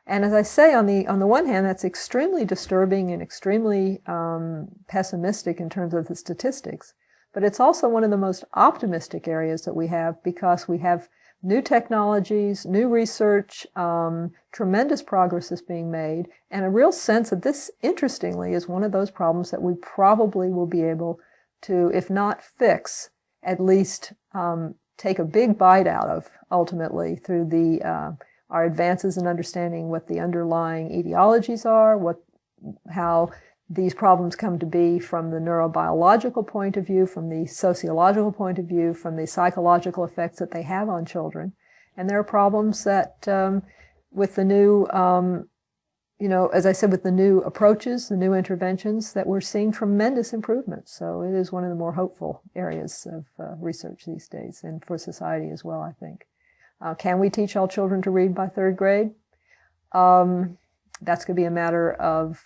And as I say, on the one hand, that's extremely disturbing and extremely pessimistic in terms of the statistics. But it's also one of the most optimistic areas that we have, because we have new technologies, new research, tremendous progress is being made, and a real sense that this, interestingly, is one of those problems that we probably will be able to, if not fix, at least take a big bite out of, ultimately, through our advances in understanding what the underlying etiologies are, how these problems come to be from the neurobiological point of view, from the sociological point of view, from the psychological effects that they have on children. And there are problems that, with the new, as I said, with the new approaches, the new interventions, that we're seeing tremendous improvements. So it is one of the more hopeful areas of research these days, and for society as well, I think. Can we teach all children to read by 3rd grade? That's going to be a matter of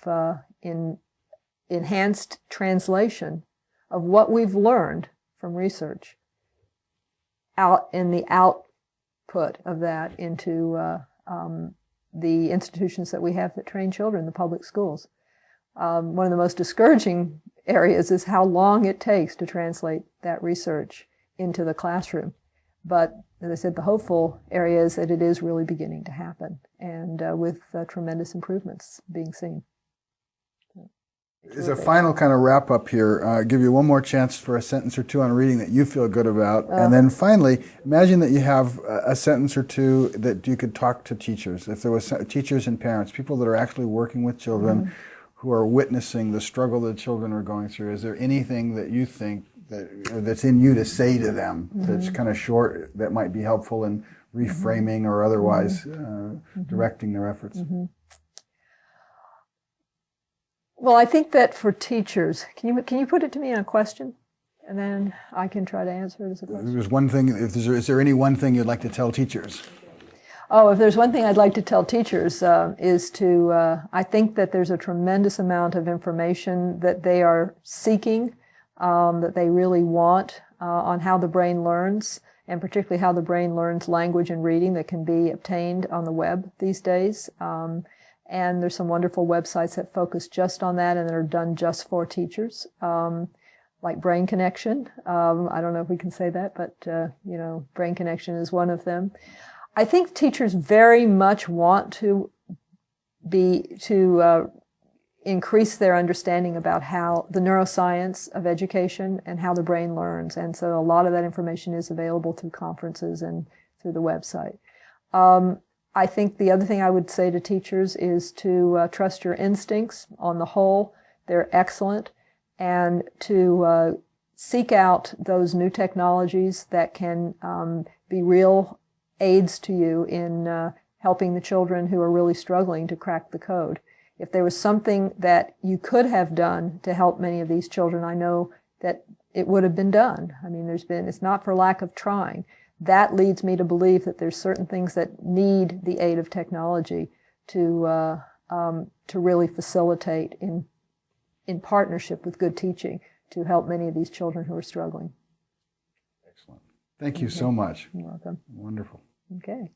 enhanced translation of what we've learned from research out in the output of that into the institutions that we have that train children, the public schools. One of the most discouraging areas is how long it takes to translate that research into the classroom. But as I said, the hopeful area is that it is really beginning to happen, and with tremendous improvements being seen. As a final kind of wrap up here, give you one more chance for a sentence or two on reading that you feel good about. And then finally, imagine that you have a sentence or two that you could talk to teachers. If there was teachers and parents, people that are actually working with children who are witnessing the struggle that children are going through, is there anything that you think that's in you to say to them that's kind of short, that might be helpful in reframing or otherwise directing their efforts? Well, I think that for teachers, can you put it to me in a question, and then I can try to answer it as a question? There's one thing. Is there any one thing you'd like to tell teachers? Oh, if there's one thing I'd like to tell teachers is to, I think that there's a tremendous amount of information that they are seeking, that they really want, on how the brain learns, and particularly how the brain learns language and reading, that can be obtained on the web these days. And there's some wonderful websites that focus just on that and that are done just for teachers, like Brain Connection. I don't know if we can say that, but, Brain Connection is one of them. I think teachers very much want to increase their understanding about how the neuroscience of education and how the brain learns. And so a lot of that information is available through conferences and through the website. I think the other thing I would say to teachers is to trust your instincts on the whole. They're excellent. And to seek out those new technologies that can be real aids to you in helping the children who are really struggling to crack the code. If there was something that you could have done to help many of these children, I know that it would have been done. I mean, it's not for lack of trying. That leads me to believe that there's certain things that need the aid of technology to really facilitate in partnership with good teaching to help many of these children who are struggling. Excellent. Thank you so much. You're welcome. Wonderful. Okay.